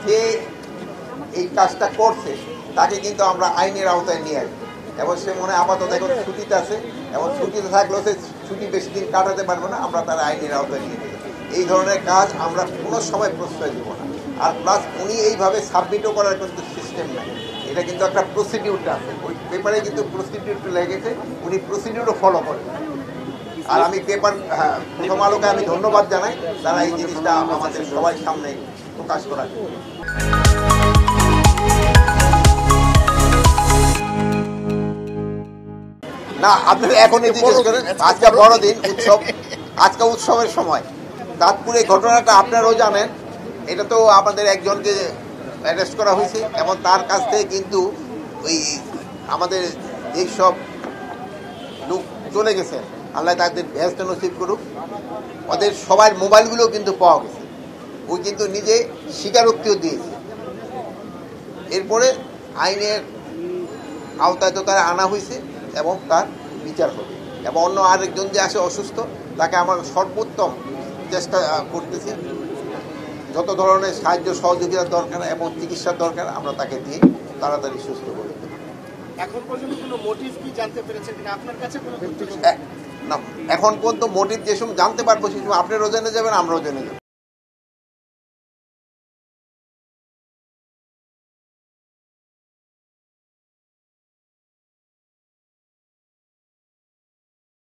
যে এই কাজটা করছে তাকে কিন্তু আমরা আইনের আওতায় নিয়ে আসি এবং সে মনে আপাতত এখন ছুটিতে আছে এবং ছুটিতে থাকলেও সে ছুটি বেশি দিন কাটাতে পারবে না, আমরা তার আইনের আওতায় নিয়ে নিই। এই ধরনের কাজ আমরা কোনো সময় প্রশ্রয় দেবো না। আর প্লাস উনি এইভাবে সাবমিটও করার কিন্তু সিস্টেম নাই, এটা কিন্তু একটা প্রসিডিউরটা আছে, ওই পেপারে কিন্তু প্রসিডিউরটা লেগেছে, উনি প্রসিডিউরও ফলো করেন। আর আমি পেপার প্রথম আলোকে আমি ধন্যবাদ জানাই, তারা এই জিনিসটা আমাদের সবার সামনে প্রকাশ করার জন্য। না, আপনি এখনই জিজ্ঞেস করেন, আজকে বড়দিন উৎসব, আজকে উৎসবের সময়। দাঁতপুরে ঘটনাটা আপনারাও জানেন, এটা তো আমাদের একজনকে অ্যারেস্ট করা হয়েছে এবং তার কাছ থেকে কিন্তু ওই আমাদের এইসব লোক চলে গেছে, আল্লাহ তাদের ব্যস্ত নসিব করুক, ওদের সবার মোবাইলগুলো কিন্তু পাওয়া গেছে, ওই কিন্তু নিজে স্বীকারোক্তিও দিয়েছে। এরপরে আইনের আওতায় তো তারা আনা হয়েছে এবং তার বিচার হবে। এবং অন্য আরেকজন যে আসে অসুস্থ, তাকে আমার সর্বোত্তম চেষ্টা করতেছি, যত ধরনের সাহায্য সহযোগিতার দরকার এবং চিকিৎসার দরকার আমরা তাকে দিয়ে তাড়াতাড়ি সুস্থ করে দেব। এখন পর্যন্ত কোনো মোটিভ কি জানতে পেরেছেন কিনা আপনার কাছে? না, এখন পর্যন্ত মোটিভ যে সময় জানতে পারবো সে সময় আপনারাও জেনে যাবেন, আমরাও জেনে যাব।